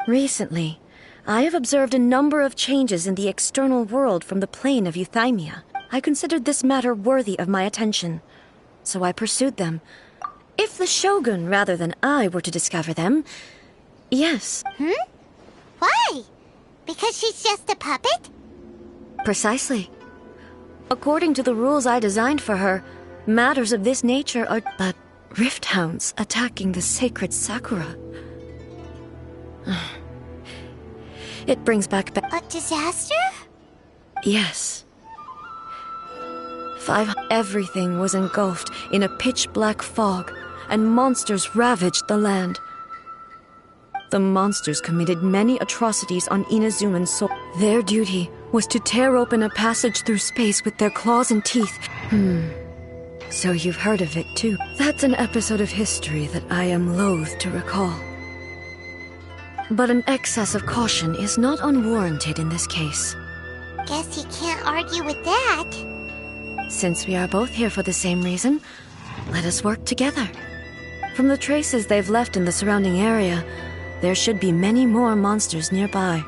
Recently, I have observed a number of changes in the external world from the plane of Euthymia. I considered this matter worthy of my attention, so I pursued them. If the Shogun, rather than I, were to discover them, yes. Why? Because she's just a puppet? Precisely. According to the rules I designed for her, matters of this nature are but rift hounds attacking the sacred Sakura. It brings back A disaster? Yes. Everything was engulfed in a pitch-black fog, and monsters ravaged the land. The monsters committed many atrocities on Inazuman's soul. Their duty was to tear open a passage through space with their claws and teeth. So you've heard of it, too. That's an episode of history that I am loath to recall. But an excess of caution is not unwarranted in this case. Guess you can't argue with that. Since we are both here for the same reason, let us work together. From the traces they've left in the surrounding area, there should be many more monsters nearby.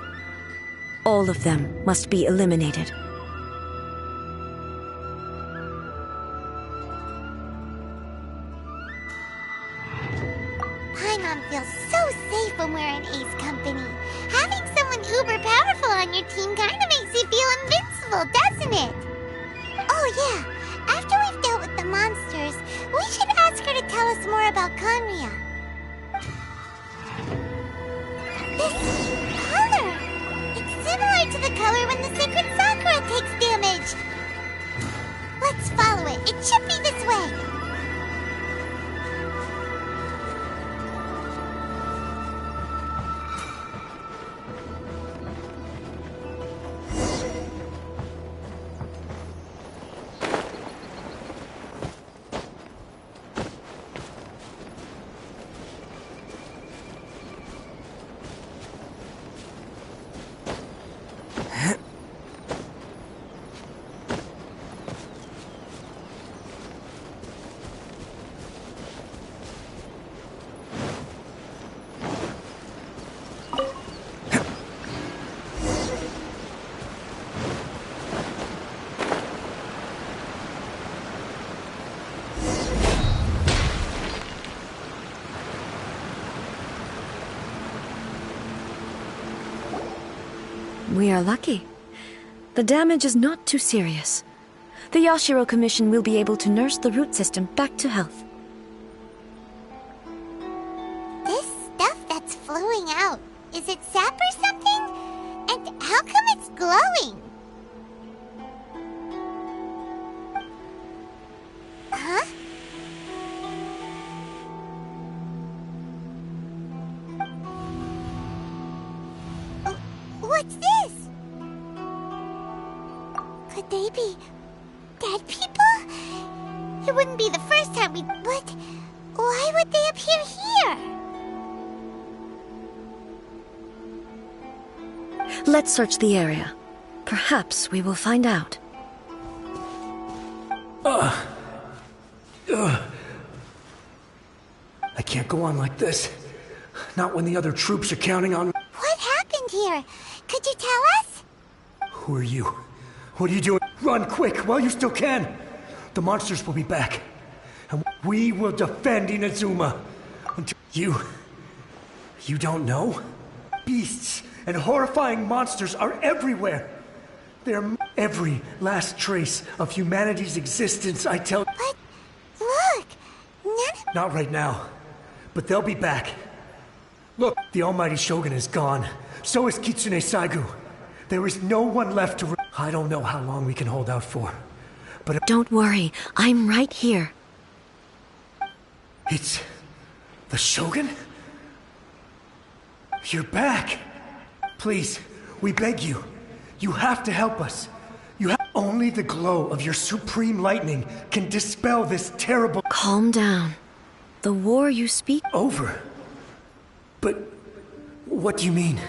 All of them must be eliminated. Paimon feels so safe when we're in Ace Company. Having someone uber powerful on your team kinda makes you feel invincible, doesn't it? Oh yeah, after we've dealt with the monsters, we should ask her to tell us more about Conria. This color! It's similar to the color when the sacred Sakura takes damage. Let's follow it. It should be this way. We are lucky. The damage is not too serious. The Yashiro Commission will be able to nurse the root system back to health. This stuff that's flowing out, is it sap or something? And how come it's glowing? Huh? What's this? Could they be dead people? It wouldn't be the first time we... But why would they appear here? Let's search the area. Perhaps we will find out. I can't go on like this. Not when the other troops are counting on... What happened here? Could you tell us? Who are you? What are you doing? Run quick while you still can! The monsters will be back. And we will defend Inazuma. Until you don't know? Beasts and horrifying monsters are everywhere. They're every last trace of humanity's existence, I tell... But look! Not right now. But they'll be back. Look, the almighty Shogun is gone. So is Kitsune Saigu. There is no one left to... I don't know how long we can hold out for. But... Don't worry, I'm right here. It's... the Shogun? You're back! Please, we beg you. You have to help us. Only the glow of your supreme lightning can dispel this terrible... Calm down. The war you speak... Over? But... what do you mean?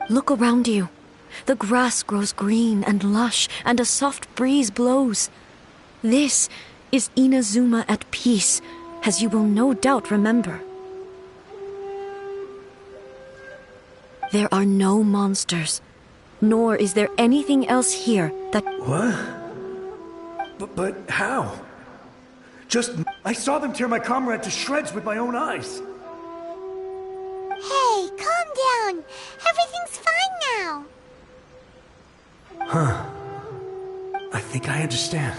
Look around you. The grass grows green and lush, and a soft breeze blows. This is Inazuma at peace, as you will no doubt remember. There are no monsters, nor is there anything else here that... What? But how? I saw them tear my comrade to shreds with my own eyes. Hey, calm down. Everything's fine now. Huh. I think I understand.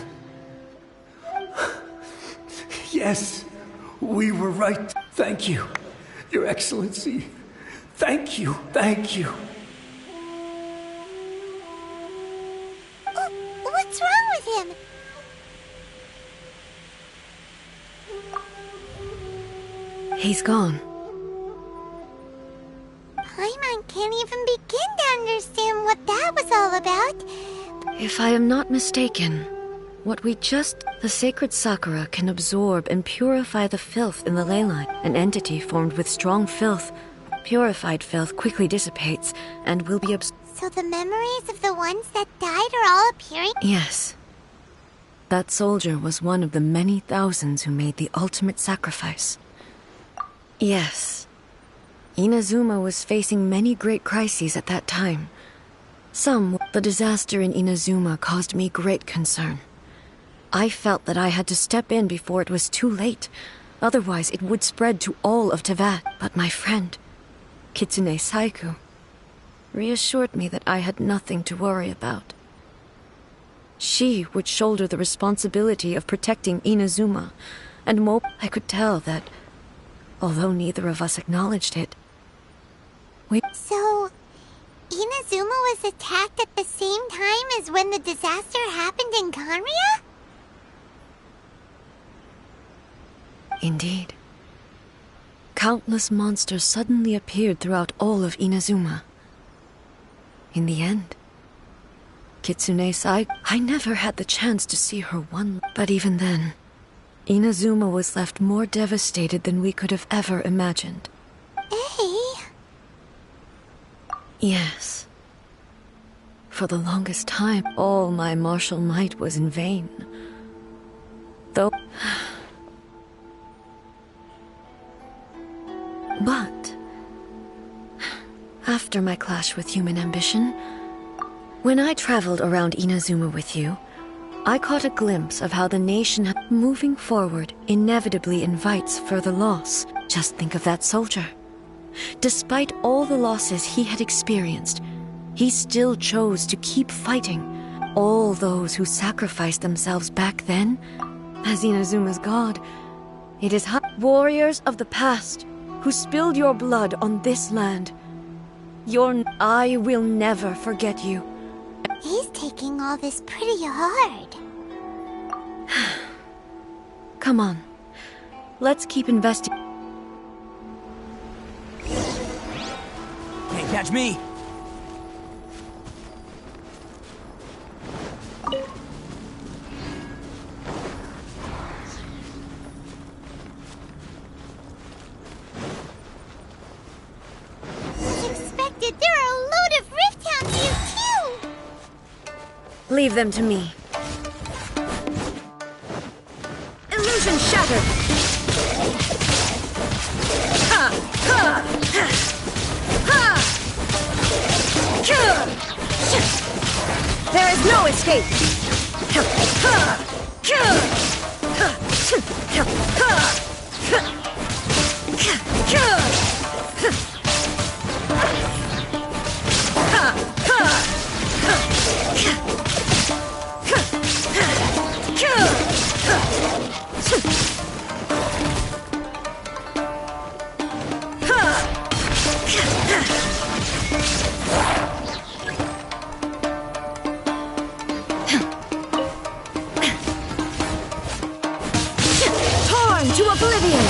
Yes, we were right. Thank you, Your Excellency. Thank you, thank you. What's wrong with him? He's gone. Paimon can't even begin to understand what that was all about. If I am not mistaken, the sacred Sakura can absorb and purify the filth in the ley line. An entity formed with strong filth. Purified filth quickly dissipates and will be So the memories of the ones that died are all appearing? Yes. That soldier was one of the many thousands who made the ultimate sacrifice. Yes. Inazuma was facing many great crises at that time. The disaster in Inazuma caused me great concern. I felt that I had to step in before it was too late. Otherwise, it would spread to all of Teyvat. But my friend, Kitsune Saiku, reassured me that I had nothing to worry about. She would shoulder the responsibility of protecting Inazuma, and I could tell that, although neither of us acknowledged it, So, Inazuma was attacked at the same time as when the disaster happened in Kanria? Indeed. Countless monsters suddenly appeared throughout all of Inazuma. In the end, Kitsune Saiku... I never had the chance to see her one... But even then, Inazuma was left more devastated than we could have ever imagined. Yes. For the longest time, all my martial might was in vain. Though... But... after my clash with human ambition, when I traveled around Inazuma with you, I caught a glimpse of how the nation moving forward inevitably invites further loss. Just think of that soldier. Despite all the losses he had experienced, he still chose to keep fighting. All those who sacrificed themselves back then, as Inazuma's god, it is warriors of the past who spilled your blood on this land. I will never forget you. He's taking all this pretty hard. Come on, let's keep investigating. Can't catch me! As expected, there are a load of Rift Hounds here too! Leave them to me. Illusion shattered! Ha! Ha! Ha! There is no escape! Torn to oblivion!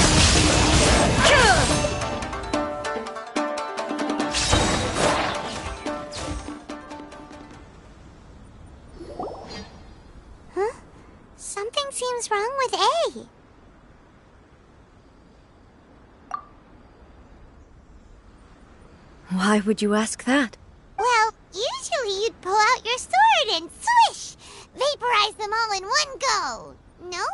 Huh? Something seems wrong with A. Why would you ask that? Well, usually you'd pull out your sword and swish! Vaporize them all in one go! No?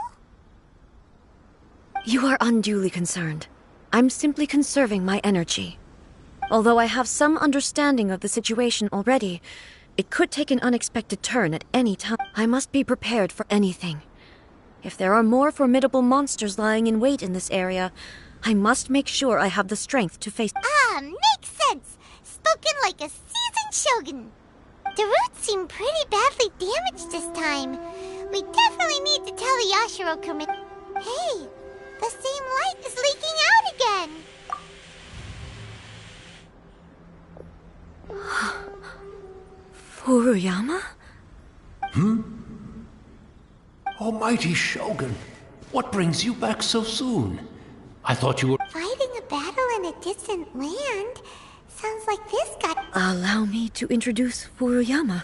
You are unduly concerned. I'm simply conserving my energy. Although I have some understanding of the situation already, it could take an unexpected turn at any time. I must be prepared for anything. If there are more formidable monsters lying in wait in this area, I must make sure I have the strength to face— Makes sense. Spoken like a seasoned shogun. The roots seem pretty badly damaged this time. We definitely need to tell the Yashiro committee. Hey, the same light is leaking out again. Furuyama? Almighty Shogun, what brings you back so soon? I thought you were— Fighting a battle in a distant land? Sounds like this got— Allow me to introduce Furuyama.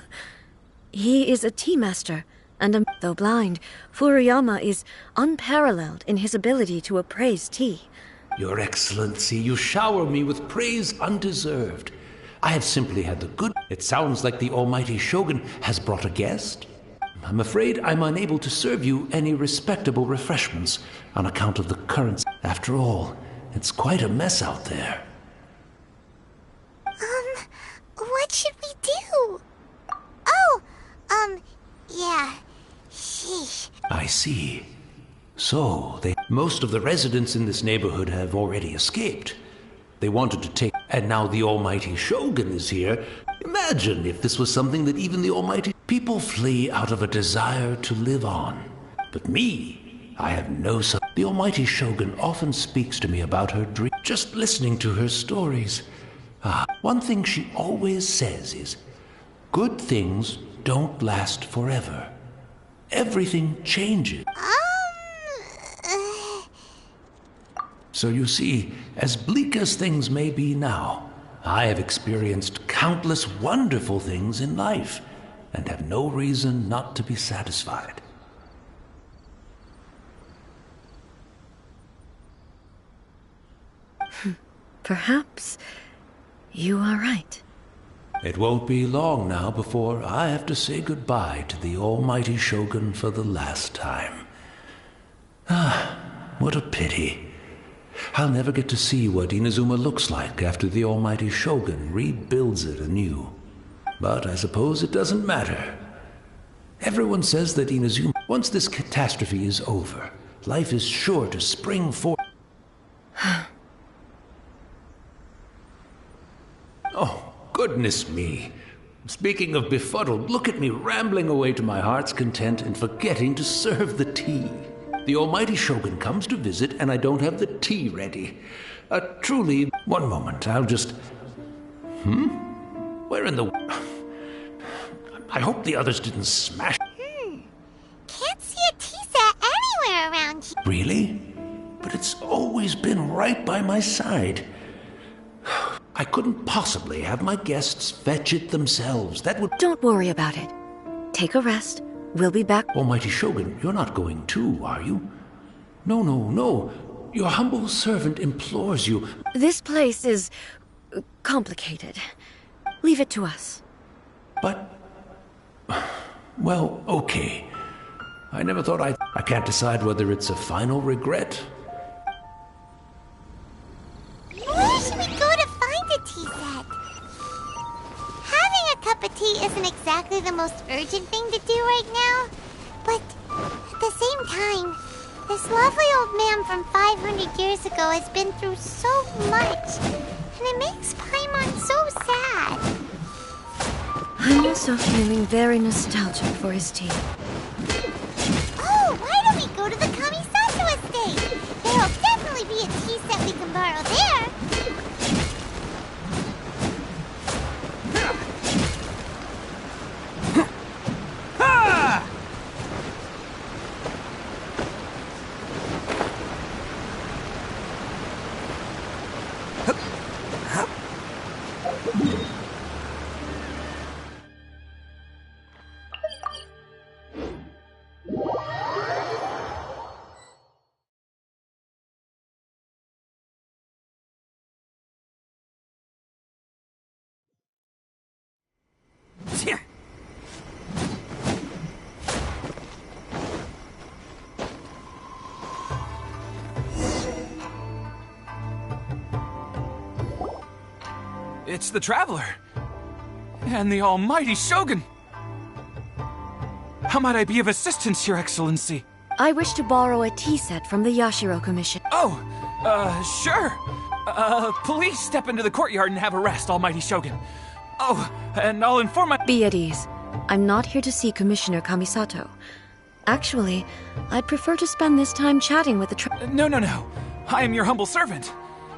He is a tea master, and though blind, Furuyama is unparalleled in his ability to appraise tea. Your Excellency, you shower me with praise undeserved. I have simply had the good— It sounds like the Almighty Shogun has brought a guest. I'm afraid I'm unable to serve you any respectable refreshments on account of the currents. After all, it's quite a mess out there. What should we do? Yeah. Sheesh. I see. So, most of the residents in this neighborhood have already escaped. They wanted to take— And now the Almighty Shogun is here. Imagine if this was something that even the Almighty— People flee out of a desire to live on. But me, I have no such— The Almighty Shogun often speaks to me about her dream. Just listening to her stories. One thing she always says is, good things don't last forever. Everything changes. So you see, as bleak as things may be now, I have experienced countless wonderful things in life, and have no reason not to be satisfied. Perhaps you are right. It won't be long now before I have to say goodbye to the Almighty Shogun for the last time. What a pity. I'll never get to see what Inazuma looks like after the Almighty Shogun rebuilds it anew. But I suppose it doesn't matter. Everyone says that Inazuma— Once this catastrophe is over, life is sure to spring forth. Oh, goodness me. Speaking of befuddled, look at me rambling away to my heart's content and forgetting to serve the tea. The Almighty Shogun comes to visit and I don't have the tea ready. Truly— One moment, I'll just— Where in the— I hope the others didn't smash— Can't see a tea set anywhere around here. Really? But it's always been right by my side. I couldn't possibly have my guests fetch it themselves. That would— Don't worry about it. Take a rest. We'll be back. Almighty Shogun, you're not going too, are you? No, no, no. Your humble servant implores you. This place is complicated. Leave it to us. But— Well, okay. I never thought I can't decide whether it's a final regret. Where should we go to find a tea set? Having a cup of tea isn't exactly the most urgent thing to do right now. But at the same time, this lovely old man from 500 years ago has been through so much. And it makes Paimon so sad. I'm also feeling very nostalgic for his tea. Oh, why don't we go to the Kamisato estate? There'll definitely be a tea set we can borrow there. It's the Traveler. And the almighty Shogun. How might I be of assistance, Your Excellency? I wish to borrow a tea set from the Yashiro Commission. Oh, sure. Please step into the courtyard and have a rest, almighty Shogun. Oh, and I'll inform my— Be at ease. I'm not here to see Commissioner Kamisato. Actually, I'd prefer to spend this time chatting with the No. I am your humble servant.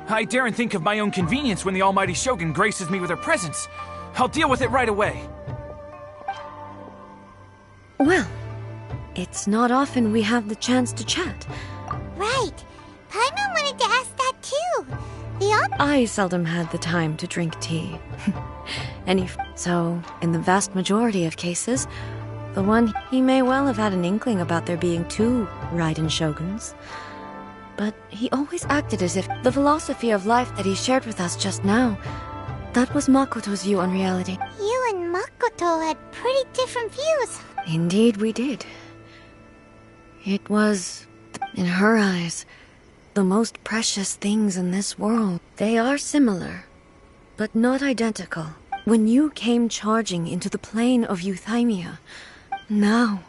I daren't think of my own convenience when the almighty Shogun graces me with her presence. I'll deal with it right away. Well, it's not often we have the chance to chat. Right. Paimon wanted to ask that too. I seldom had the time to drink tea. So, in the vast majority of cases, the one he may well have had an inkling about there being two Raiden Shoguns. But he always acted as if the philosophy of life that he shared with us just now, that was Makoto's view on reality. You and Makoto had pretty different views. Indeed we did. It was, in her eyes, the most precious things in this world. They are similar, but not identical. When you came charging into the plane of Euthymia, now,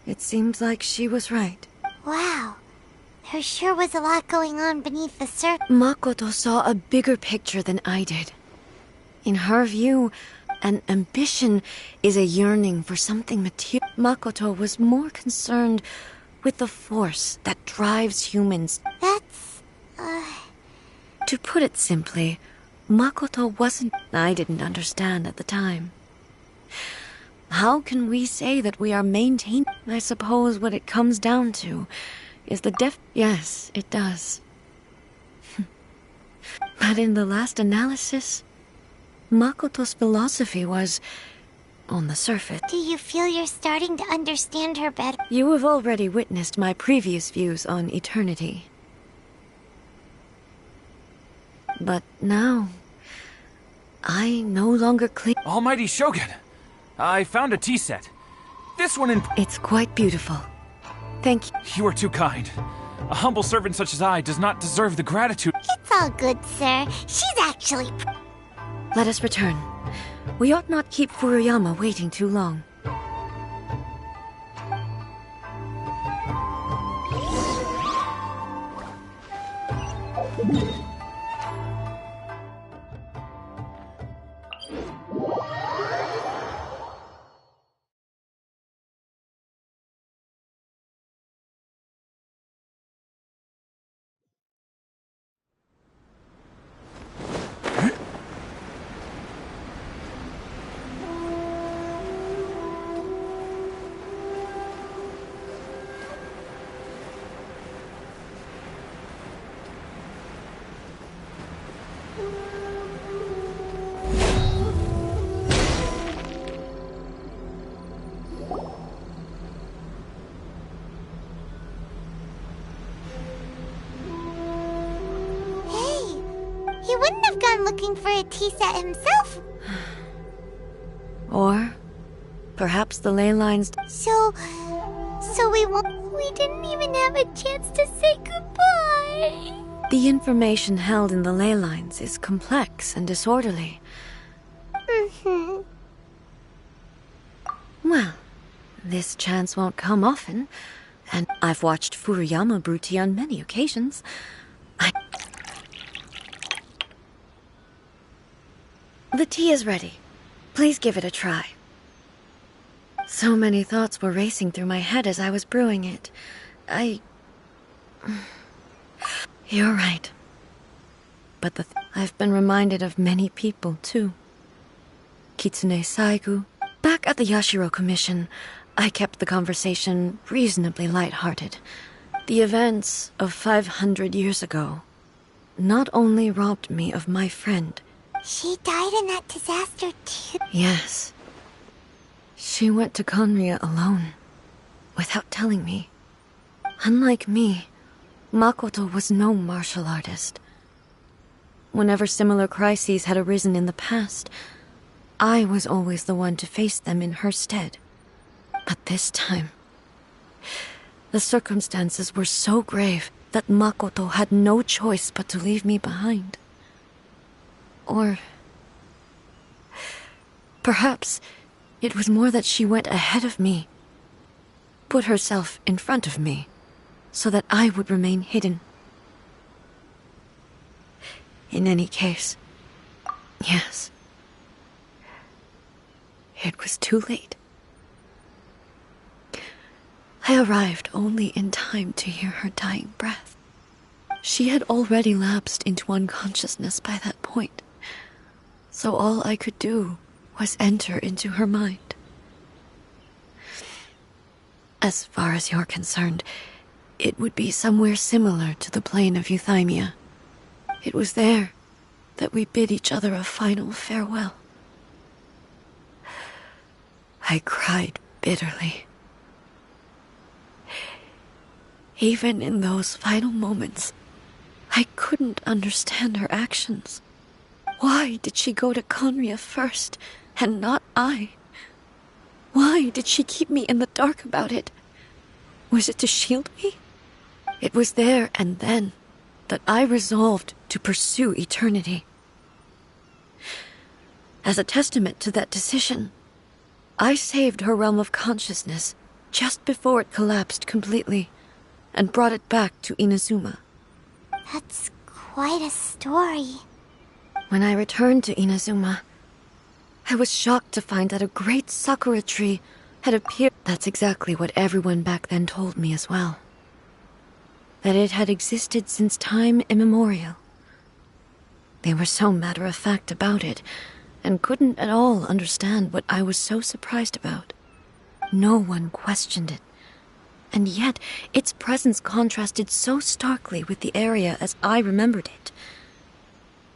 it seems like she was right. Wow. There sure was a lot going on beneath the surface. Makoto saw a bigger picture than I did. In her view, an ambition is a yearning for something material. Makoto was more concerned with the force that drives humans. That's, To put it simply, Makoto wasn't— I didn't understand at the time. How can we say that we are maintaining— I suppose what it comes down to is the Yes, it does. But in the last analysis, Makoto's philosophy was, on the surface— Do you feel you're starting to understand her better? You have already witnessed my previous views on eternity. But now, I no longer cling— Almighty Shogun, I found a tea set. This one in— It's quite beautiful. Thank you. You are too kind. A humble servant such as I does not deserve the gratitude— It's all good, sir. She's actually... Let us return. We ought not keep Furuyama waiting too long. He wouldn't have gone looking for a tea set himself. Or perhaps the ley lines— So we didn't even have a chance to say goodbye. The information held in the ley lines is complex and disorderly. Well, this chance won't come often, and I've watched Furuyama brew tea on many occasions. The tea is ready. Please give it a try. So many thoughts were racing through my head as I was brewing it. You're right. But I've been reminded of many people, too. Kitsune Saigu. Back at the Yashiro Commission, I kept the conversation reasonably light-hearted. The events of 500 years ago not only robbed me of my friend— She died in that disaster too. Yes. She went to Conria alone, without telling me. Unlike me, Makoto was no martial artist. Whenever similar crises had arisen in the past, I was always the one to face them in her stead. But this time, the circumstances were so grave that Makoto had no choice but to leave me behind. Or Perhaps it was more that she went ahead of me, put herself in front of me, so that I would remain hidden. In any case, yes, it was too late. I arrived only in time to hear her dying breath. She had already lapsed into unconsciousness by that point, so all I could do was enter into her mind. As far as you're concerned, it would be somewhere similar to the plane of Euthymia. It was there that we bid each other a final farewell. I cried bitterly. Even in those final moments, I couldn't understand her actions. Why did she go to Conria first, and not I? Why did she keep me in the dark about it? Was it to shield me? It was there and then that I resolved to pursue eternity. As a testament to that decision, I saved her realm of consciousness just before it collapsed completely, and brought it back to Inazuma. That's quite a story. When I returned to Inazuma, I was shocked to find that a great sakura tree had appeared. That's exactly what everyone back then told me as well. That it had existed since time immemorial. They were so matter-of-fact about it, and couldn't at all understand what I was so surprised about. No one questioned it. And yet, its presence contrasted so starkly with the area as I remembered it.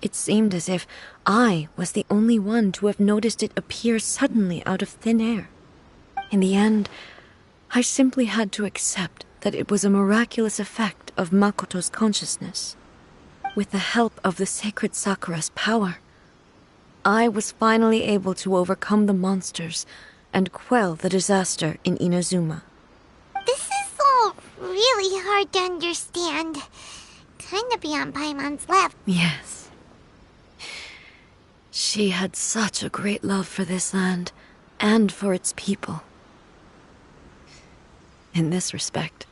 It seemed as if I was the only one to have noticed it appear suddenly out of thin air. In the end, I simply had to accept that it was a miraculous effect of Makoto's consciousness. With the help of the sacred Sakura's power, I was finally able to overcome the monsters and quell the disaster in Inazuma. This is all really hard to understand. Kinda beyond Paimon's level. Yes. She had such a great love for this land, and for its people. In this respect,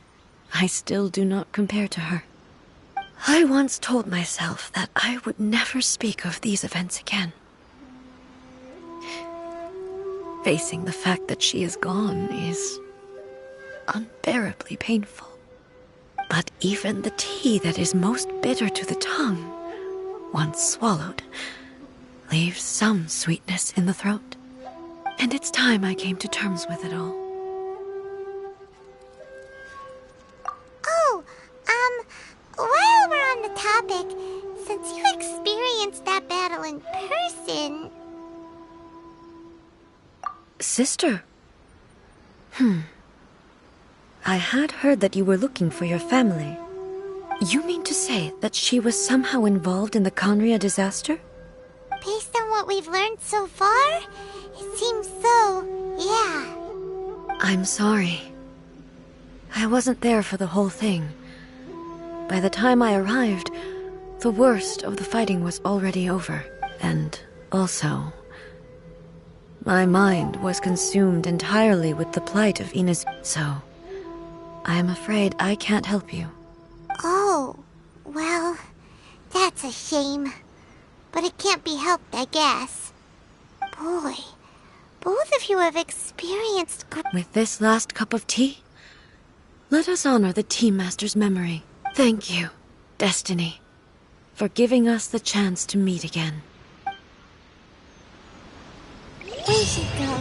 I still do not compare to her. I once told myself that I would never speak of these events again. Facing the fact that she is gone is unbearably painful. But even the tea that is most bitter to the tongue, once swallowed, leaves some sweetness in the throat. And it's time I came to terms with it all. Oh, while we're on the topic, since you experienced that battle in person... Sister? I had heard that you were looking for your family. You mean to say that she was somehow involved in the Conria disaster? Based on what we've learned so far, it seems so, yeah. I'm sorry. I wasn't there for the whole thing. By the time I arrived, the worst of the fighting was already over. And also, my mind was consumed entirely with the plight of Inaz. So, I am afraid I can't help you. Oh, well, that's a shame. But it can't be helped, I guess. Boy, both of you have experienced... With this last cup of tea, let us honor the Tea Master's memory. Thank you, Destiny, for giving us the chance to meet again. We should go.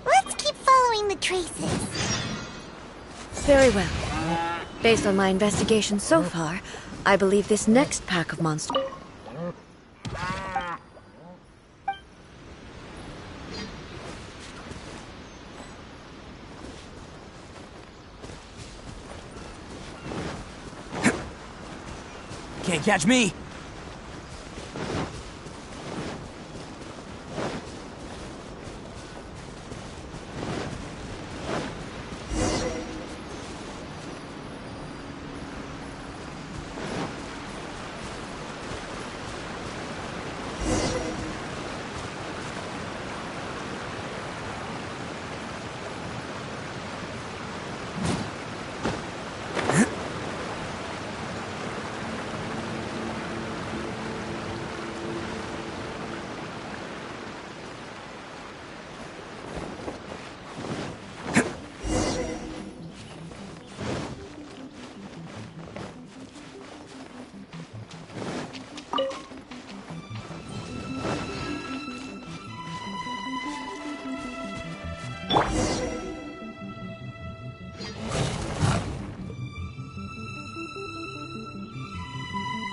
Let's keep following the traces. Very well. Based on my investigation so far, I believe this next pack of monsters... Can't catch me!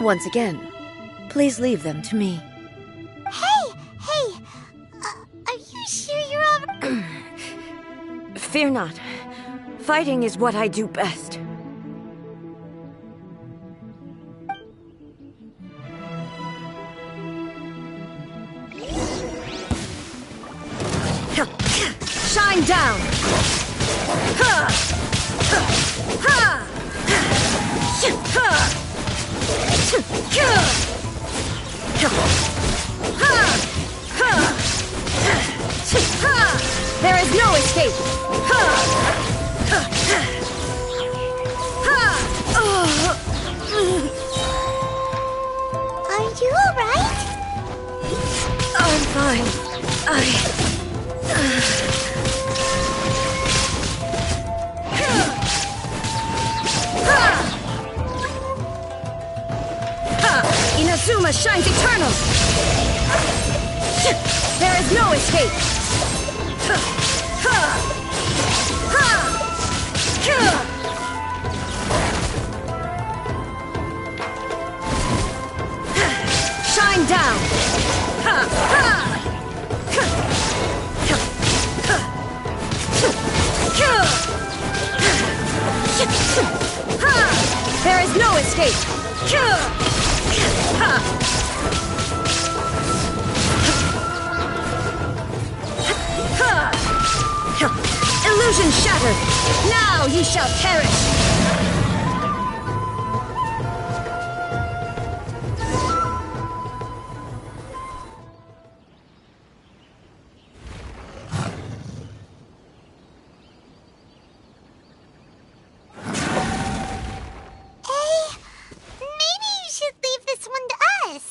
Once again, please leave them to me. Hey! Are you sure you're all... Fear not. Fighting is what I do best. Shine down! There is no escape! Are you alright? I'm fine. Inazuma shines eternal! There is no escape! Shine down! There is no escape! Illusion shattered! Now ye shall perish! Maybe you should leave this one to us.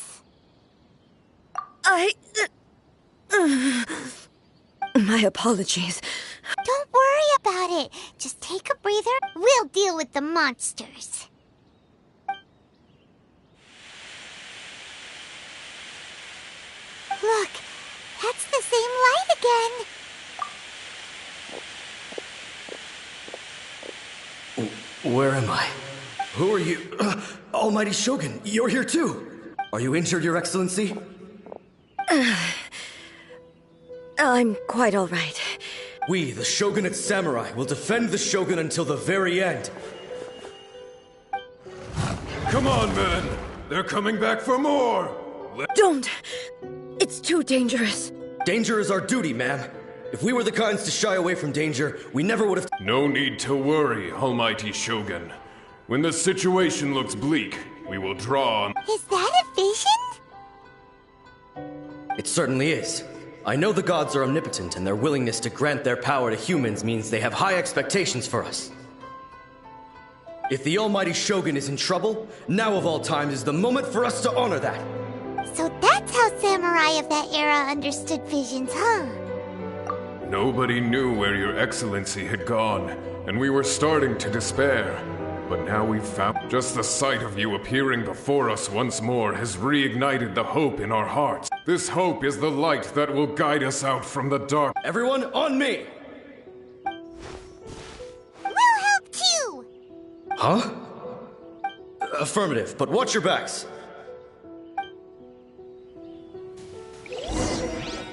My apologies. Don't worry about it. Just take a breather. We'll deal with the monsters. Look, that's the same light again. Where am I? Who are you? Almighty Shogun, you're here too! Are you injured, Your Excellency? I'm quite all right. We, the Shogunate Samurai, will defend the Shogun until the very end. Come on, men! They're coming back for more! Don't! It's too dangerous. Danger is our duty, ma'am. If we were the kinds to shy away from danger, we never would have... No need to worry, Almighty Shogun. When the situation looks bleak, we will draw on... Is that a vision? It certainly is. I know the gods are omnipotent, and their willingness to grant their power to humans means they have high expectations for us. If the Almighty Shogun is in trouble, now of all times is the moment for us to honor that. So that's how samurai of that era understood visions, huh? Nobody knew where Your Excellency had gone, and we were starting to despair. But now we've found... Just the sight of you appearing before us once more has reignited the hope in our hearts. This hope is the light that will guide us out from the dark. Everyone, on me! We'll help too! Huh? Affirmative, but watch your backs.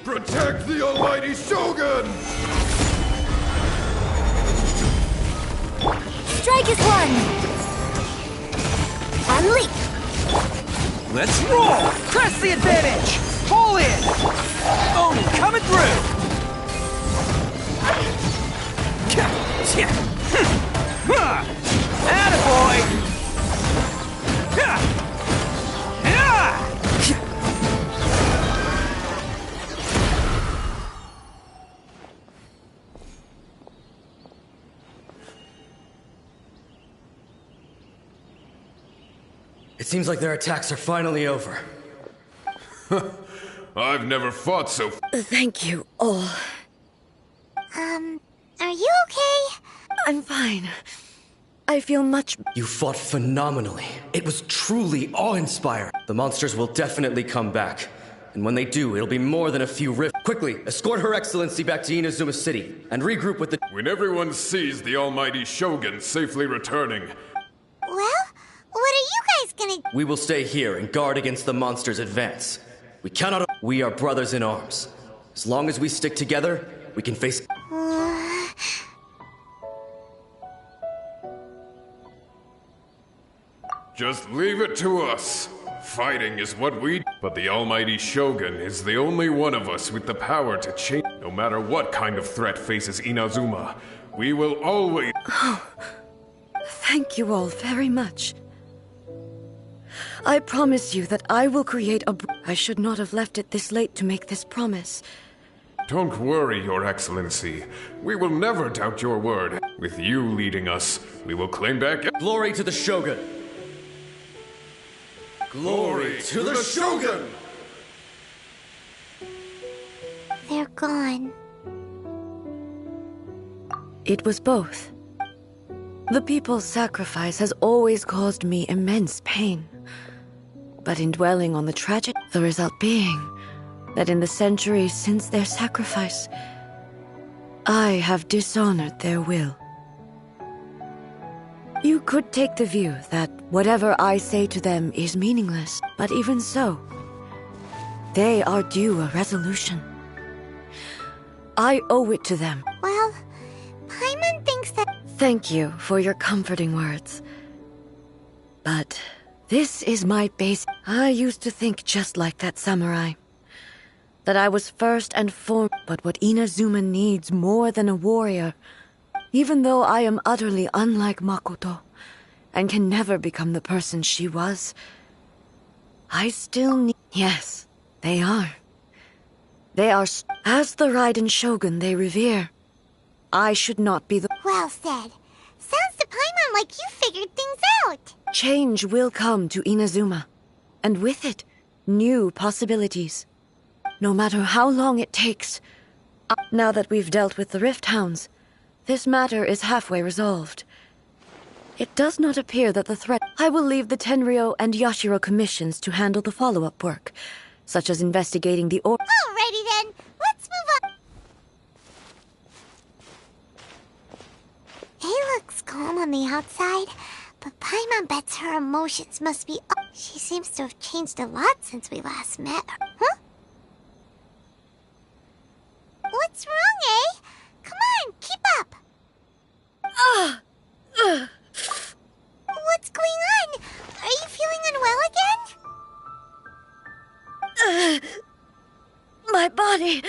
Protect the Almighty Shogun! Strike is one! Unleash! Let's roll! Press the advantage! Pull in! Oni coming through! Attaboy! It seems like their attacks are finally over. I've never fought so... Thank you all. Are you okay? I'm fine. I feel much... You fought phenomenally. It was truly awe-inspiring. The monsters will definitely come back. And when they do, it'll be more than a few rifts. Quickly, escort Her Excellency back to Inazuma City, and regroup with the... When everyone sees the Almighty Shogun safely returning... Well, what are you guys gonna... We will stay here and guard against the monster's advance. We cannot. We are brothers in arms. As long as we stick together, we can face. Just leave it to us. Fighting is what we. But the Almighty Shogun is the only one of us with the power to change. No matter what kind of threat faces Inazuma, we will always. Thank you all very much. I promise you that I will create a... I should not have left it this late to make this promise. Don't worry, Your Excellency. We will never doubt your word. With you leading us, we will claim back. Glory to the Shogun! Glory to the Shogun! They're gone. It was both. The people's sacrifice has always caused me immense pain. But in dwelling on the tragic, the result being that in the centuries since their sacrifice, I have dishonored their will. You could take the view that whatever I say to them is meaningless, but even so, they are due a resolution. I owe it to them. Well, Paimon thinks that... Thank you for your comforting words. But this is my base. I used to think just like that samurai. That I was first and foremost, but what Inazuma needs more than a warrior, even though I am utterly unlike Makoto, and can never become the person she was, I still need... Yes, they are. They are... As the Raiden Shogun they revere, I should not be the... Well said. Sounds to Paimon like you figured things out. Change will come to Inazuma, and with it, new possibilities. No matter how long it takes. Now that we've dealt with the Rift Hounds, this matter is halfway resolved. It does not appear that the threat... I will leave the Tenryo and Yashiro commissions to handle the follow-up work, such as investigating the Alrighty then, let's move on. He looks calm on the outside, but Paimon bets her emotions must be... She seems to have changed a lot since we last met her. Huh? What's wrong, eh? Come on, keep up! What's going on? Are you feeling unwell again? My body...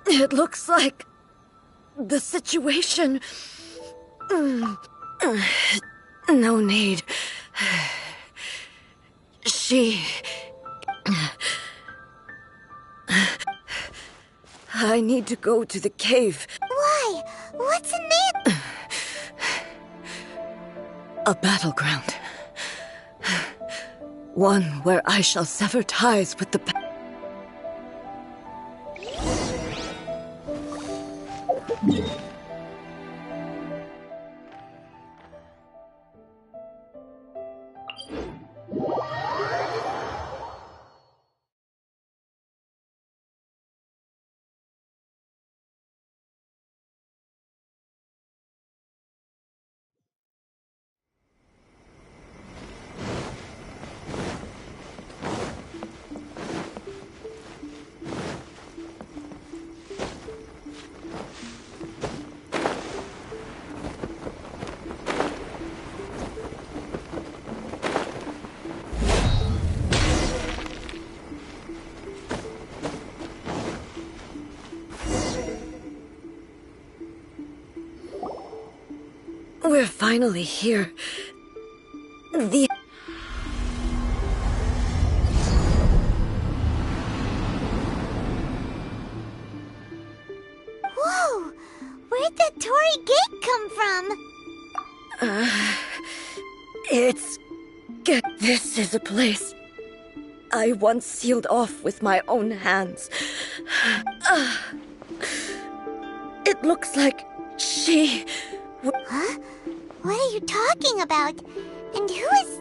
It looks like... the situation... No need. She... I need to go to the cave. Why? What's in there? A battleground. One where I shall sever ties with the... We're finally here. The... Whoa! Where'd the Torii Gate come from? It's... This is a place I once sealed off with my own hands. It looks like she... Huh? What are you talking about? And who is...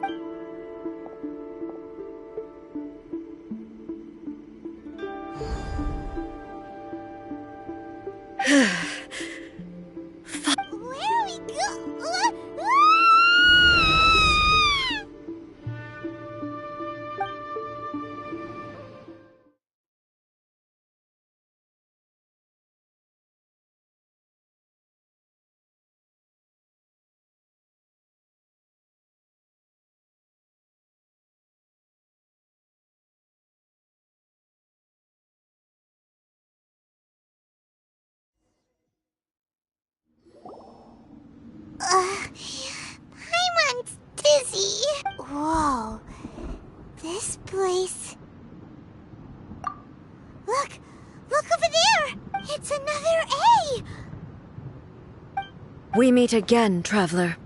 Where are we go? Paimon's dizzy. Whoa. This place... Look! Look over there! It's another A! We meet again, traveler.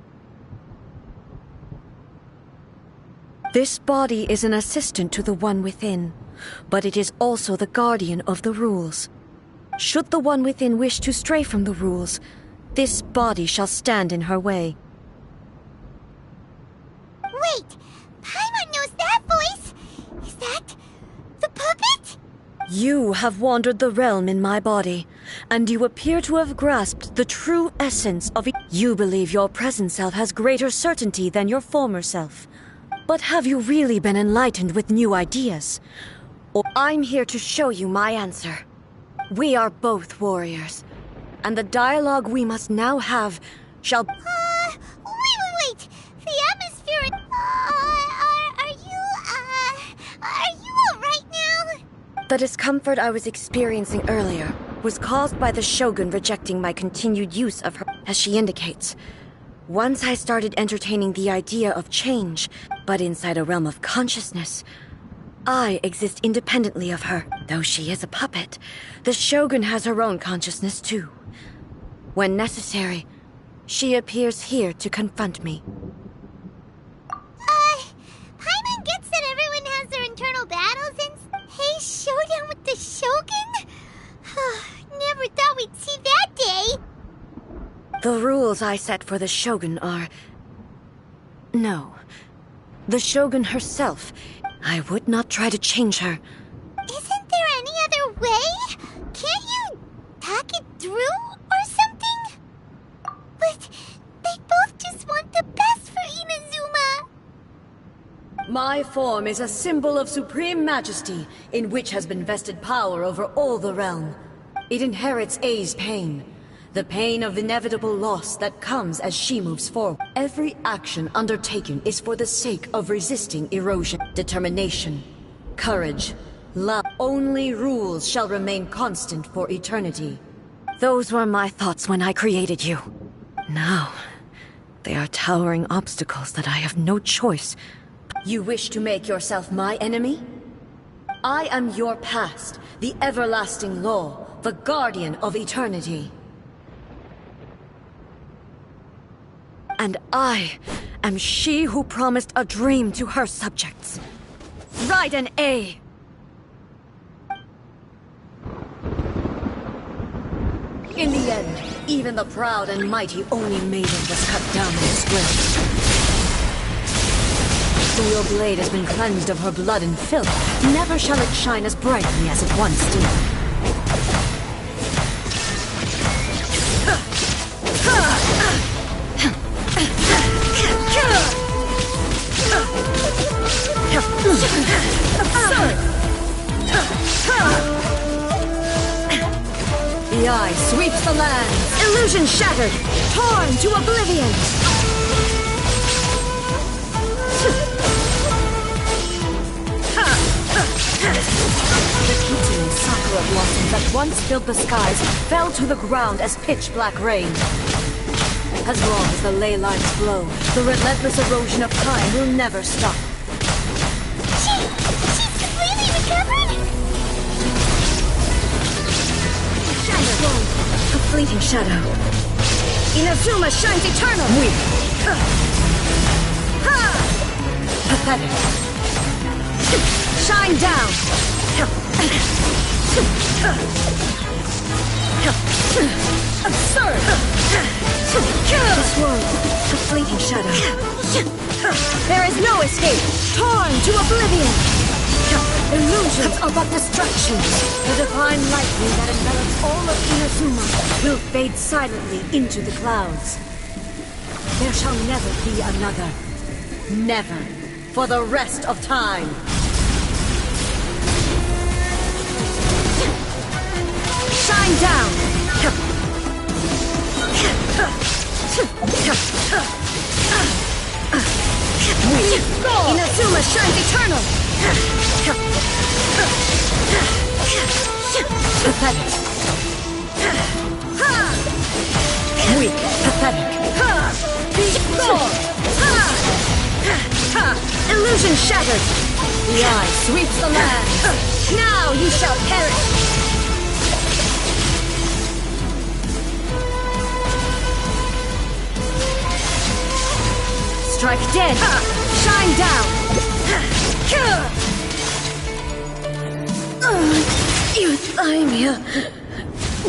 This body is an assistant to the One Within, but it is also the guardian of the rules. Should the One Within wish to stray from the rules, this body shall stand in her way. Wait! Paimon knows that voice! Is that... the puppet? You have wandered the realm in my body, and you appear to have grasped the true essence of it. You believe your present self has greater certainty than your former self. But have you really been enlightened with new ideas? Or I'm here to show you my answer. We are both warriors, and the dialogue we must now have shall... Wait! The atmosphere... Are you alright now? The discomfort I was experiencing earlier was caused by the Shogun rejecting my continued use of her, as she indicates. Once I started entertaining the idea of change, but inside a realm of consciousness, I exist independently of her. Though she is a puppet, the Shogun has her own consciousness too. When necessary, she appears here to confront me. Paimon gets that everyone has their internal battles and... Hey, showdown with the Shogun? Never thought we'd see that day! The rules I set for the Shogun are... No. The Shogun herself. I would not try to change her. Isn't there any other way? Can't you talk it through or something? But they both just want the best for Inazuma. My form is a symbol of supreme majesty, in which has been vested power over all the realm. It inherits A's pain. The pain of inevitable loss that comes as she moves forward. Every action undertaken is for the sake of resisting erosion. Determination, courage, love. Only rules shall remain constant for eternity. Those were my thoughts when I created you. Now, they are towering obstacles that I have no choice. You wish to make yourself my enemy? I am your past, the everlasting law, the guardian of eternity. And I am she who promised a dream to her subjects. Raiden A. In the end, even the proud and mighty Oni maiden was cut down in a square. The wheel blade has been cleansed of her blood and filth. Never shall it shine as brightly as it once did. The eye sweeps the land. Illusion shattered, torn to oblivion. The Kitsune sakura blossoms that once filled the skies fell to the ground as pitch-black rain. As long as the ley lines flow, the relentless erosion of time will never stop. She's completely recovered? Shadow, a fleeting shadow. Inazuma shines eternal. Weak. Pathetic. Shine down. Absurd. This world, a fleeting shadow. There is no escape. Torn to oblivion. Illusions are but distractions. The divine lightning that envelops all of Inazuma will fade silently into the clouds. There shall never be another. Never. For the rest of time. Shine down. Inazuma shines eternal! Pathetic. Weak, pathetic. Illusion shattered! The eye sweeps the land! Now you shall perish! Strike dead! Shine down! Euthymia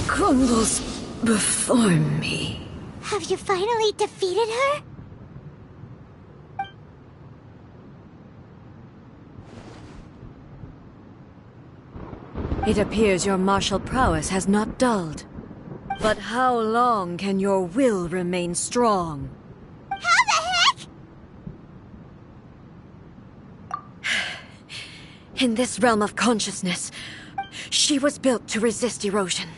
crumbles before me. Have you finally defeated her? It appears your martial prowess has not dulled. But how long can your will remain strong? How the heck? In this realm of consciousness, she was built to resist erosion.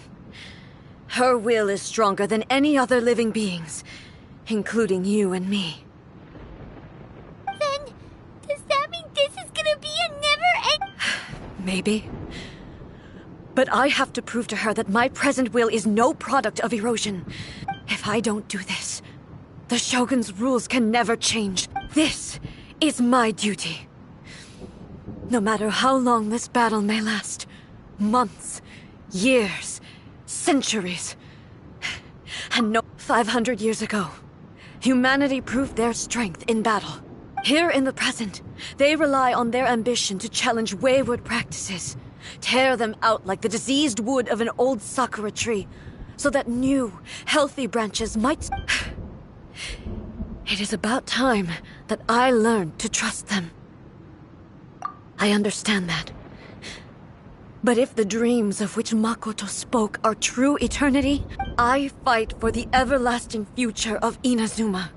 Her will is stronger than any other living being's, including you and me. Then, does that mean this is gonna be a never-end... Maybe. But I have to prove to her that my present will is no product of erosion. If I don't do this, the Shogun's rules can never change. This is my duty. No matter how long this battle may last, months, years, centuries. And no, 500 years ago, humanity proved their strength in battle. Here in the present, they rely on their ambition to challenge wayward practices. Tear them out like the diseased wood of an old sakura tree, so that new, healthy branches might... It is about time that I learned to trust them. I understand that. But if the dreams of which Makoto spoke are true eternity, I fight for the everlasting future of Inazuma.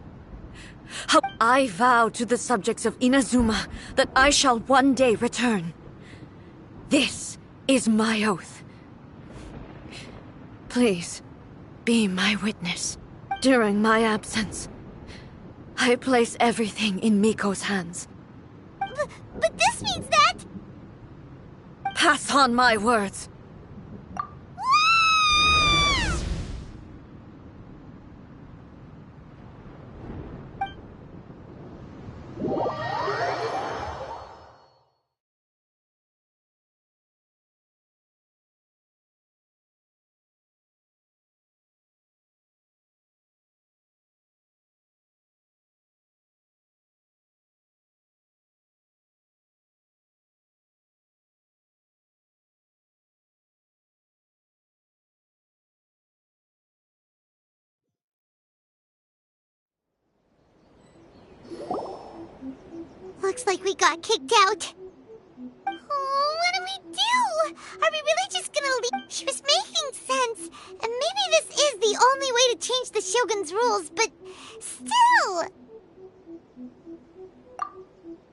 How I vow to the subjects of Inazuma that I shall one day return. This is my oath. Please, be my witness. During my absence, I place everything in Miko's hands. But this means that... Pass on my words. Looks like we got kicked out. Oh, what do we do? Are we really just gonna leave? She was making sense. And maybe this is the only way to change the Shogun's rules, but still...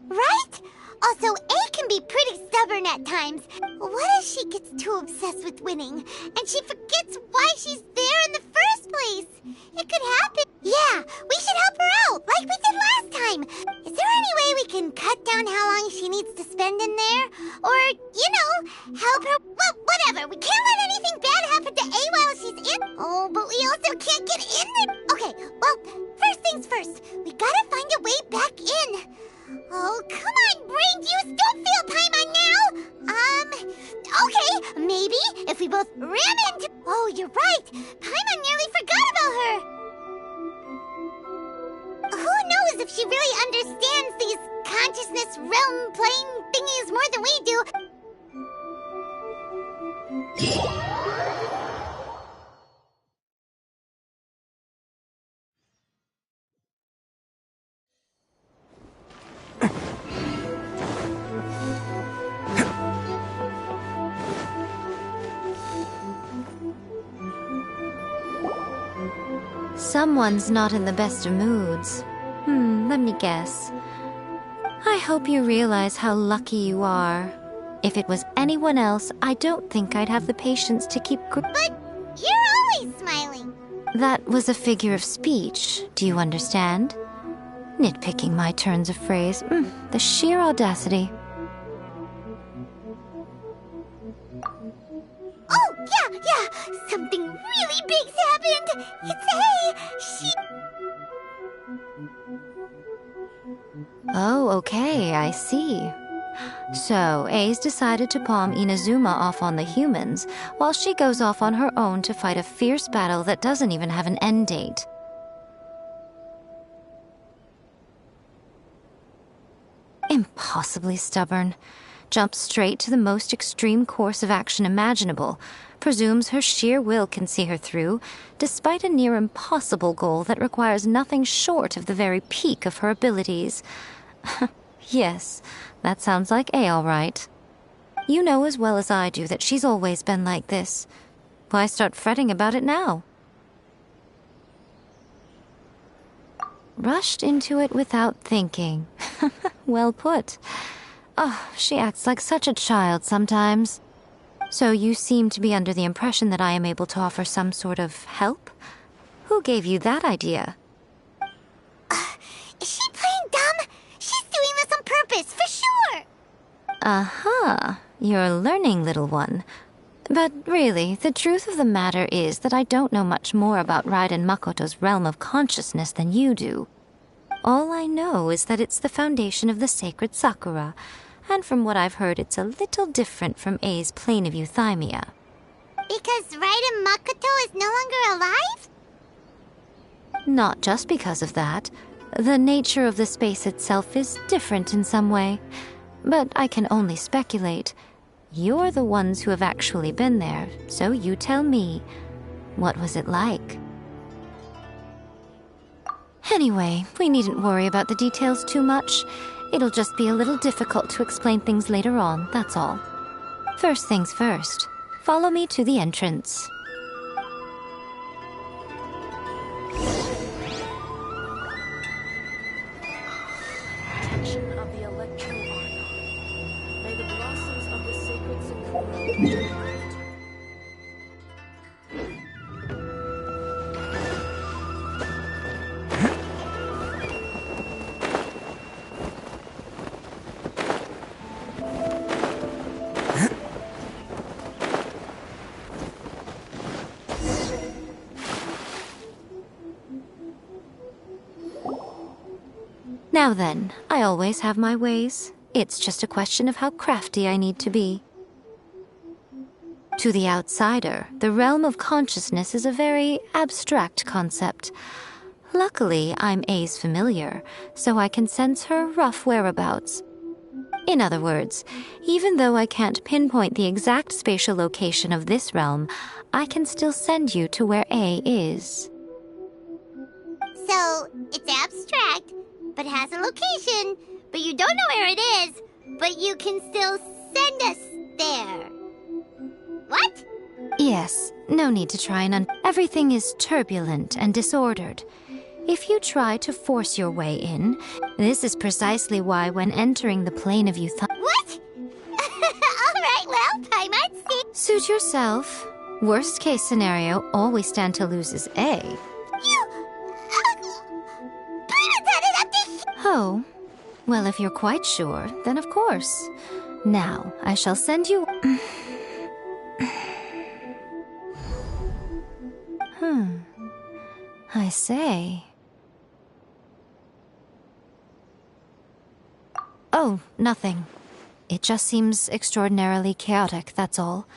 Right? Also, A can be pretty stubborn at times. What if she gets too obsessed with winning, and she forgets why she's there in the first place? It could happen. Yeah, we should help her out, like we did last time. Is there any way we can cut down how long she needs to spend in there? Or, you know, help her... Well, whatever. We can't let anything bad happen to A while she's in... Oh, but we also can't get in there. Okay, well, first things first. We gotta find a way back in. Oh, come on, brain juice, don't feel Paimon now! Okay, maybe if we both ram into... Oh, you're right, Paimon nearly forgot about her! Who knows if she really understands these consciousness realm plane thingies more than we do? Someone's not in the best of moods. Let me guess. I hope you realize how lucky you are. If it was anyone else, I don't think I'd have the patience to keep... But you're always smiling. That was a figure of speech, do you understand? Nitpicking my turns of phrase. The sheer audacity. Oh, yeah, something really big's happened. It's A. Oh, okay, I see. So, Ace decided to palm Inazuma off on the humans, while she goes off on her own to fight a fierce battle that doesn't even have an end date. Impossibly stubborn. Jumps straight to the most extreme course of action imaginable, presumes her sheer will can see her through, despite a near impossible goal that requires nothing short of the very peak of her abilities. Yes, that sounds like A all right. You know as well as I do that she's always been like this. Why start fretting about it now? Rushed into it without thinking. Well put. Oh, she acts like such a child sometimes. So you seem to be under the impression that I am able to offer some sort of help? Who gave you that idea? Is she playing dumb? She's doing this on purpose, for sure! Aha, you're learning, little one. But really, the truth of the matter is that I don't know much more about Raiden Makoto's realm of consciousness than you do. All I know is that it's the foundation of the sacred Sakura, and from what I've heard, it's a little different from A's plane of euthymia. Because Raiden Makoto is no longer alive? Not just because of that. The nature of the space itself is different in some way. But I can only speculate. You're the ones who have actually been there, so you tell me. What was it like? Anyway, we needn't worry about the details too much. It'll just be a little difficult to explain things later on, that's all. First things first. Follow me to the entrance. Protection of the Electro Argon. May the blossoms of the sacred Sakura. Now then, I always have my ways. It's just a question of how crafty I need to be. To the outsider, the realm of consciousness is a very abstract concept. Luckily, I'm A's familiar, so I can sense her rough whereabouts. In other words, even though I can't pinpoint the exact spatial location of this realm, I can still send you to where A is. So, it's abstract, but has a location, but you don't know where it is, but you can still send us there. What? Yes, no need to try and everything is turbulent and disordered. If you try to force your way in, this is precisely why when entering the plane of What? Alright, well, I might see. Suit yourself. Worst case scenario, all we stand to lose is A. You... Oh, well, if you're quite sure, then of course. Now, I shall send you... I say... Oh, nothing. It just seems extraordinarily chaotic, that's all.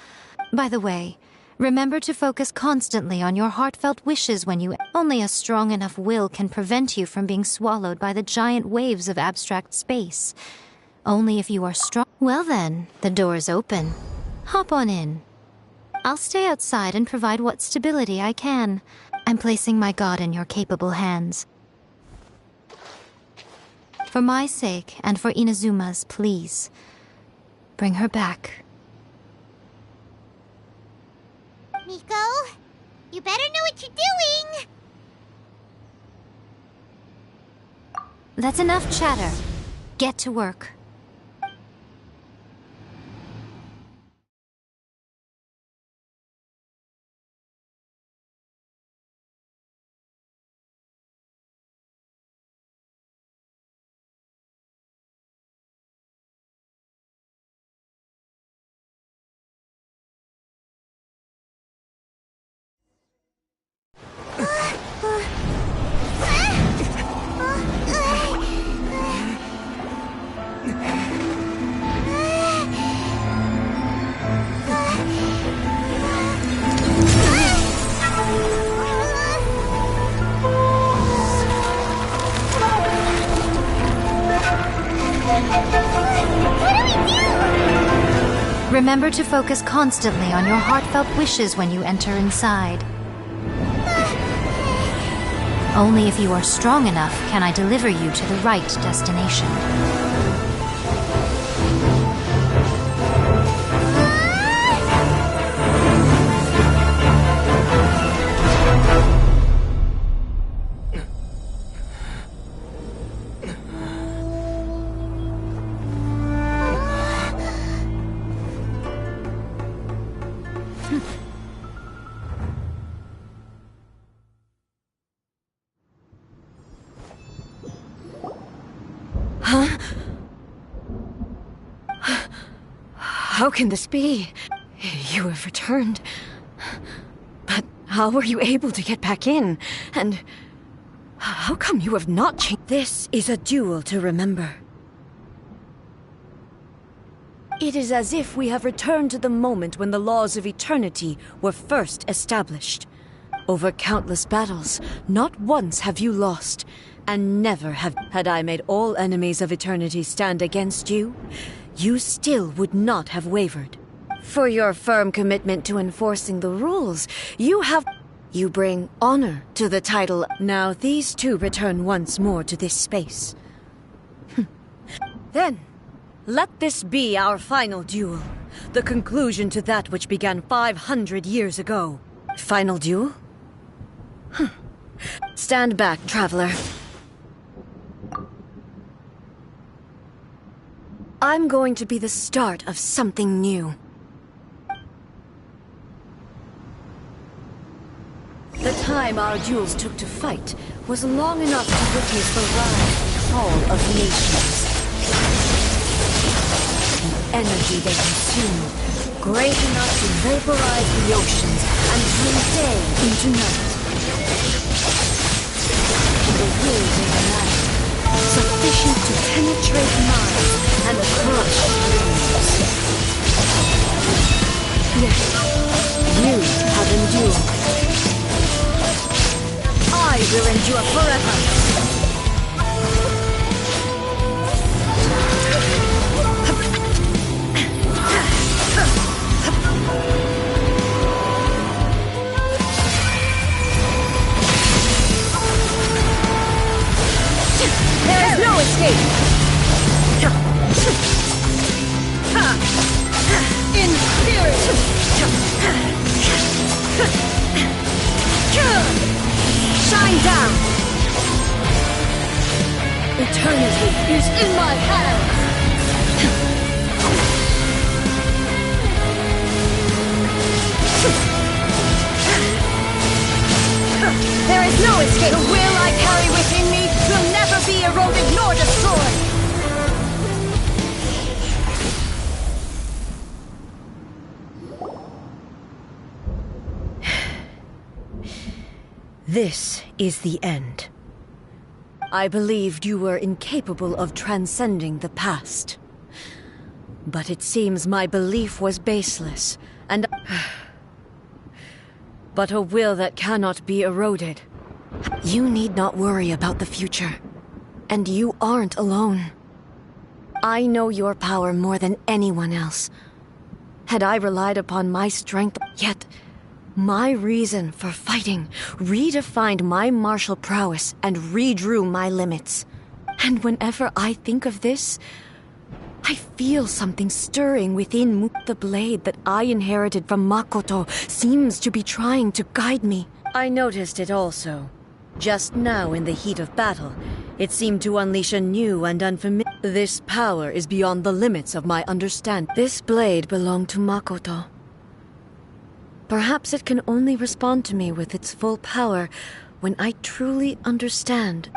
By the way, remember to focus constantly on your heartfelt wishes when you... Only a strong enough will can prevent you from being swallowed by the giant waves of abstract space. Only if you are strong... Well then, the door's open. Hop on in. I'll stay outside and provide what stability I can. I'm placing my god in your capable hands. For my sake, and for Inazuma's, please. Bring her back. Miko, you better know what you're doing! That's enough chatter. Get to work. Remember to focus constantly on your heartfelt wishes when you enter inside. Only if you are strong enough can I deliver you to the right destination. How can this be? You have returned. But how were you able to get back in? And how come you have not changed? This is a duel to remember. It is as if we have returned to the moment when the laws of eternity were first established. Over countless battles, not once have you lost, and never had I made all enemies of eternity stand against you, you still would not have wavered. For your firm commitment to enforcing the rules, you bring honor to the title. Now these two return once more to this space. Then, let this be our final duel, the conclusion to that which began 500 years ago. Final duel? Stand back, traveler. I'm going to be the start of something new. The time our duels took to fight was long enough to witness the rise and fall of nations. The energy they consumed, great enough to vaporize the oceans and turn day into night. The will they amassed, sufficient to penetrate minds and crush dreams. Yes, you have endured. I will endure forever. There is no escape! In spirit! Shine down! Eternity is in my hands! There is no escape! The will I carry within me will never be eroded nor destroyed! This is the end. I believed you were incapable of transcending the past. But it seems my belief was baseless, and... But a will that cannot be eroded. You need not worry about the future. And you aren't alone. I know your power more than anyone else. Had I relied upon my strength, yet... my reason for fighting redefined my martial prowess and redrew my limits. And whenever I think of this, I feel something stirring within the blade that I inherited from Makoto seems to be trying to guide me. I noticed it also. Just now in the heat of battle, it seemed to unleash a new and unfamiliar... This power is beyond the limits of my understanding. This blade belonged to Makoto. Perhaps it can only respond to me with its full power when I truly understand.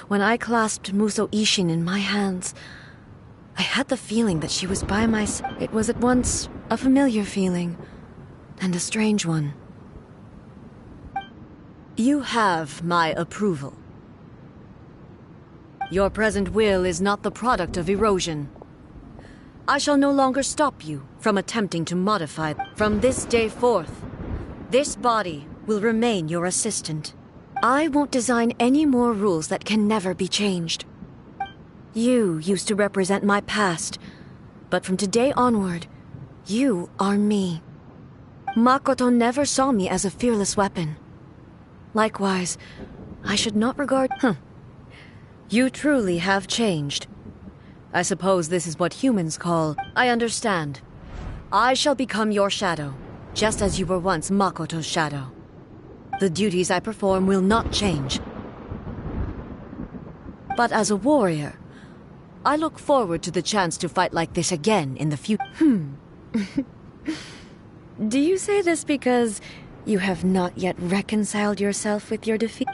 When I clasped Muso Ishin in my hands, I had the feeling that she was by my side. It was at once a familiar feeling and a strange one. You have my approval. Your present will is not the product of erosion. I shall no longer stop you from attempting to modify. From this day forth, this body will remain your assistant. I won't design any more rules that can never be changed. You used to represent my past, But from today onward, you are me. Makoto never saw me as a fearless weapon. Likewise, I should not regard... You truly have changed. I suppose this is what humans call... I understand. I shall become your shadow, just as you were once Makoto's shadow. The duties I perform will not change. But as a warrior, I look forward to the chance to fight like this again in the future. Do you say this because you have not yet reconciled yourself with your defeat?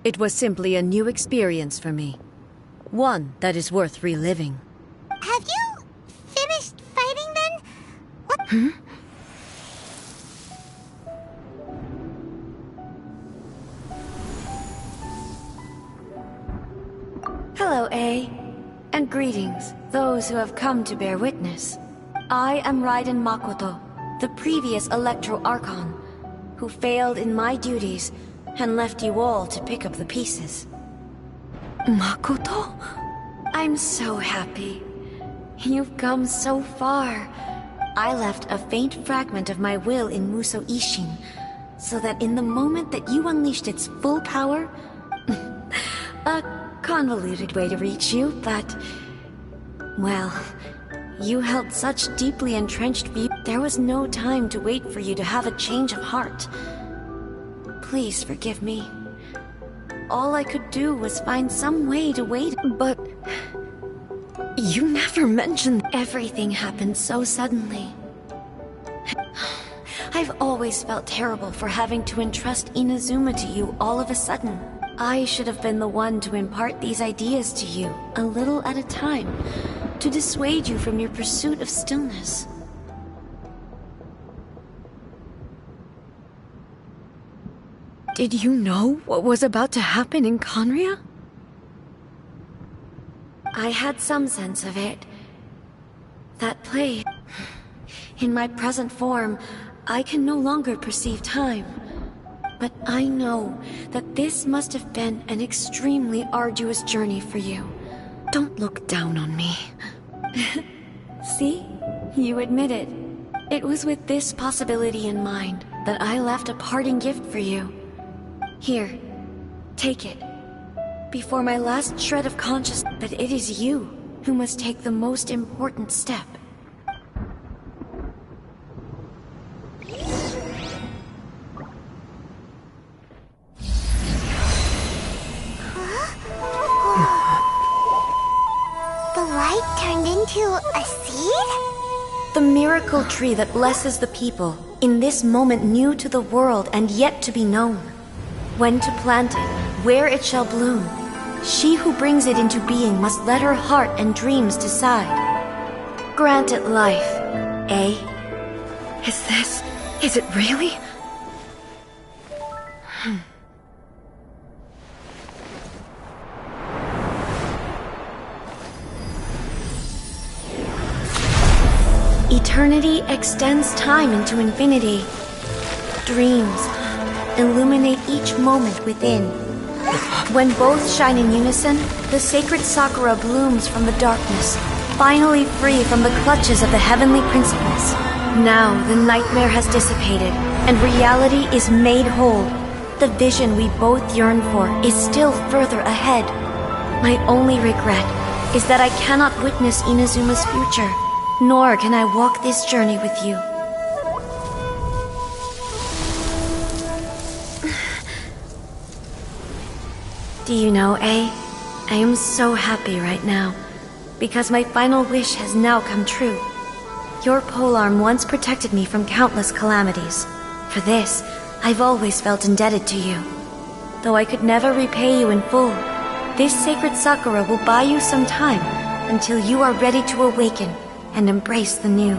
It was simply a new experience for me. One that is worth reliving. Have you finished fighting then? What? Hello, A. And greetings, those who have come to bear witness. I am Raiden Makoto, the previous Electro Archon, who failed in my duties and left you all to pick up the pieces. Makoto? I'm so happy. You've come so far. I left a faint fragment of my will in Muso Ishin, so that in the moment that you unleashed its full power... a convoluted way to reach you, but... well, you held such deeply entrenched views. There was no time to wait for you to have a change of heart. Please forgive me. All I could do was find some way to wait, but... you never mentioned... Everything happened so suddenly. I've always felt terrible for having to entrust Inazuma to you all of a sudden. I should have been the one to impart these ideas to you, a little at a time, to dissuade you from your pursuit of stillness. Did you know what was about to happen in Conria? I had some sense of it. That play... In my present form, I can no longer perceive time. But I know that this must have been an extremely arduous journey for you. Don't look down on me. See? You admit it. It was with this possibility in mind that I left a parting gift for you. Here, take it. Before my last shred of consciousness, that it is you who must take the most important step. Into a seed? The miracle tree that blesses the people, in this moment new to the world and yet to be known. When to plant it, where it shall bloom. She who brings it into being must let her heart and dreams decide. Grant it life, eh? Is it really? Eternity extends time into infinity. Dreams illuminate each moment within. When both shine in unison, the sacred Sakura blooms from the darkness, finally free from the clutches of the heavenly principles. Now the nightmare has dissipated, and reality is made whole. The vision we both yearn for is still further ahead. My only regret is that I cannot witness Inazuma's future. Nor can I walk this journey with you. Do you know, A? I am so happy right now, because my final wish has now come true. Your polearm once protected me from countless calamities. For this, I've always felt indebted to you. Though I could never repay you in full, this sacred Sakura will buy you some time until you are ready to awaken and embrace the new.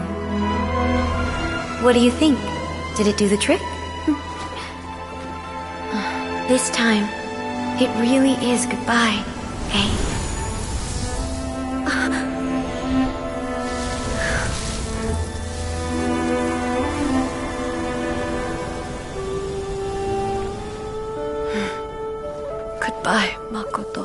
What do you think? Did it do the trick? This time, it really is goodbye, eh? Goodbye, Makoto.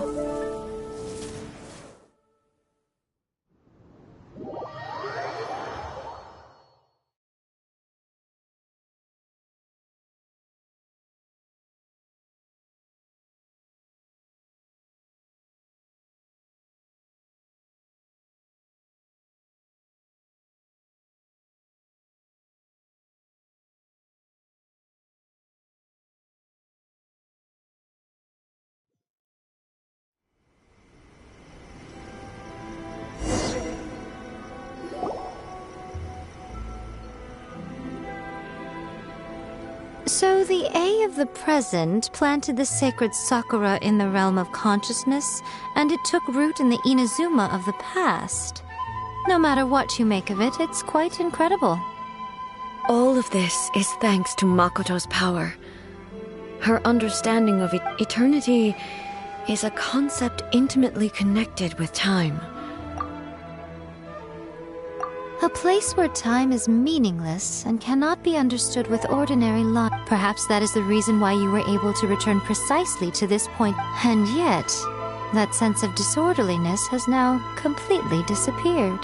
So the A of the present planted the sacred Sakura in the realm of consciousness, and it took root in the Inazuma of the past. No matter what you make of it, it's quite incredible. All of this is thanks to Makoto's power. Her understanding of eternity is a concept intimately connected with time. A place where time is meaningless and cannot be understood with ordinary logic. Perhaps that is the reason why you were able to return precisely to this point. And yet, that sense of disorderliness has now completely disappeared.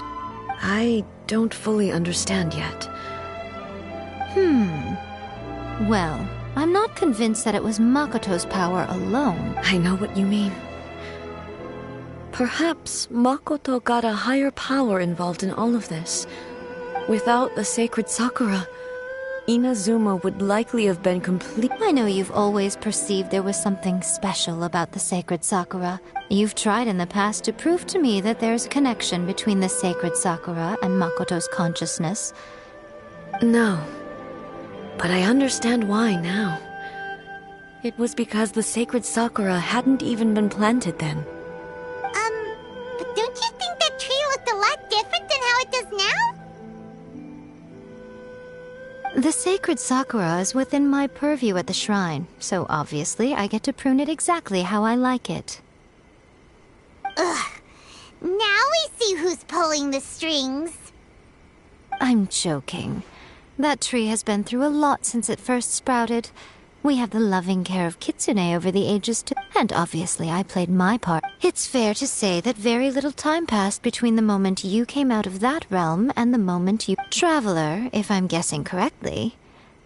I don't fully understand yet. Well, I'm not convinced that it was Makoto's power alone. I know what you mean. Perhaps Makoto got a higher power involved in all of this. Without the sacred Sakura, Inazuma would likely have been complete. I know you've always perceived there was something special about the sacred Sakura. You've tried in the past to prove to me that there's a connection between the sacred Sakura and Makoto's consciousness. No. But I understand why now. It was because the sacred Sakura hadn't even been planted then. But don't you think that tree looked a lot different than how it does now? The sacred Sakura is within my purview at the shrine, so obviously I get to prune it exactly how I like it. Ugh. Now we see who's pulling the strings. I'm joking. That tree has been through a lot since it first sprouted. We have the loving care of Kitsune over the ages too, and obviously I played my part. It's fair to say that very little time passed between the moment you came out of that realm and the moment you... Traveler, if I'm guessing correctly,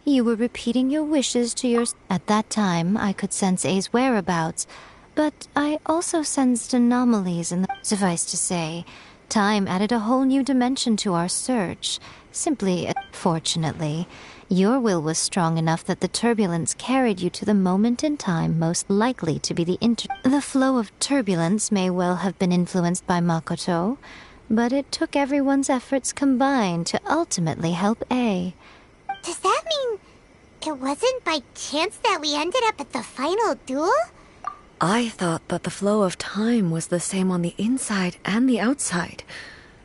you were repeating your wishes to your... At that time, I could sense A's whereabouts, but I also sensed anomalies in the... Suffice to say, time added a whole new dimension to our search. Simply, fortunately, your will was strong enough that the turbulence carried you to the moment in time most likely to be The flow of turbulence may well have been influenced by Makoto, but it took everyone's efforts combined to ultimately help A. Does that mean it wasn't by chance that we ended up at the final duel? I thought that the flow of time was the same on the inside and the outside.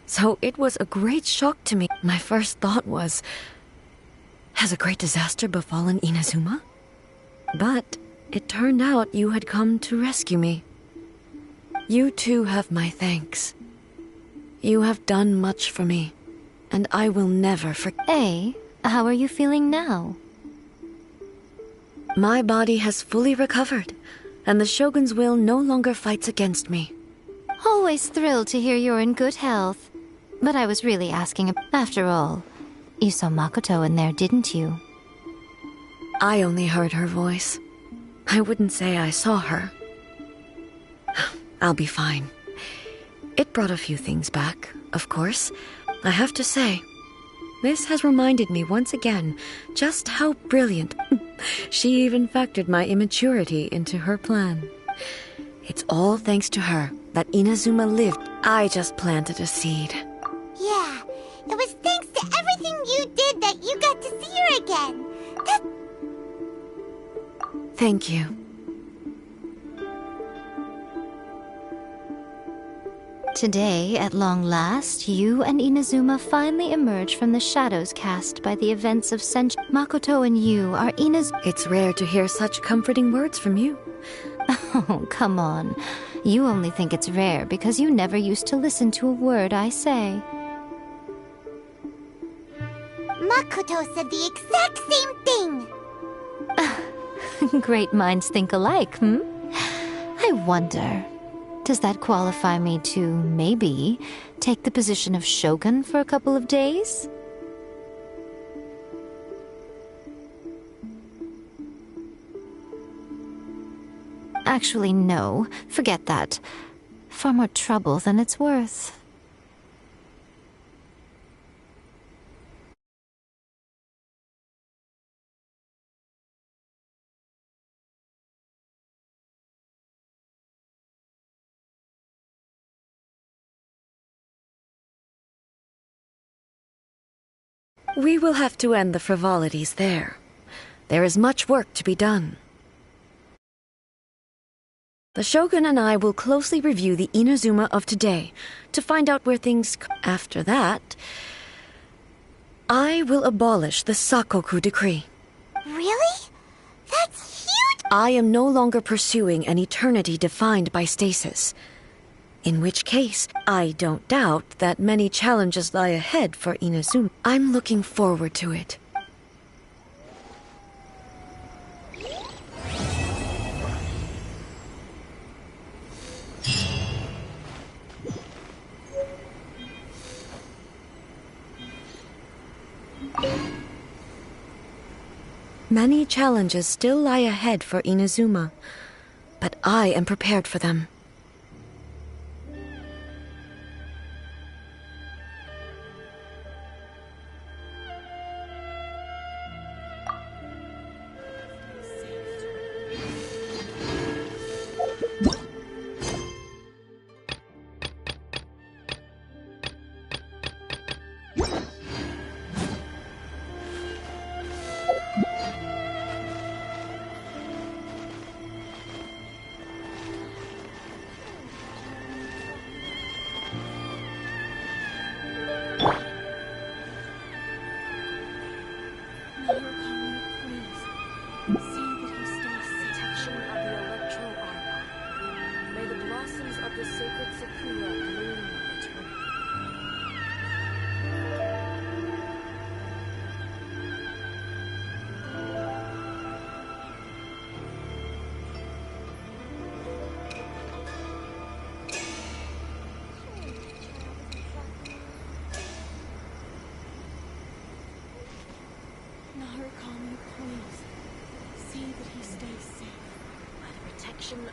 So it was a great shock to me. My first thought was, has a great disaster befallen Inazuma? But it turned out you had come to rescue me. You too have my thanks. You have done much for me, and I will never forget. A, how are you feeling now? My body has fully recovered, and the Shogun's will no longer fights against me. Always thrilled to hear you're in good health. But I was really asking, after all, you saw Makoto in there, didn't you? I only heard her voice. I wouldn't say I saw her. I'll be fine. It brought a few things back, of course. I have to say, this has reminded me once again just how brilliant. She even factored my immaturity into her plan. It's all thanks to her that Inazuma lived. I just planted a seed. Yeah, it was thanks to everything you did that you got to see her again. Thank you. Today, at long last, you and Inazuma finally emerge from the shadows cast by the events of centuries. Makoto and you are It's rare to hear such comforting words from you. Oh, come on. You only think it's rare because you never used to listen to a word I say. Makoto said the exact same thing. Great minds think alike, hmm? I wonder, does that qualify me to, maybe, take the position of Shogun for a couple of days? Actually, no. Forget that. Far more trouble than it's worth. We will have to end the frivolities there. There is much work to be done. The Shogun and I will closely review the Inazuma of today to find out where things... After that, I will abolish the Sakoku decree. Really? That's huge! I am no longer pursuing an eternity defined by stasis. In which case, I don't doubt that many challenges lie ahead for Inazuma. I'm looking forward to it. Many challenges still lie ahead for Inazuma, but I am prepared for them.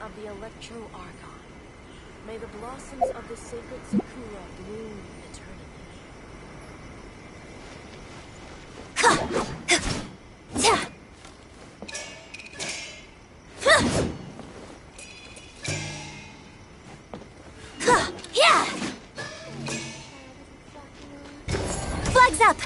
Of the Electro Archon. May the blossoms of the sacred Sakura bloom eternally. Flags up!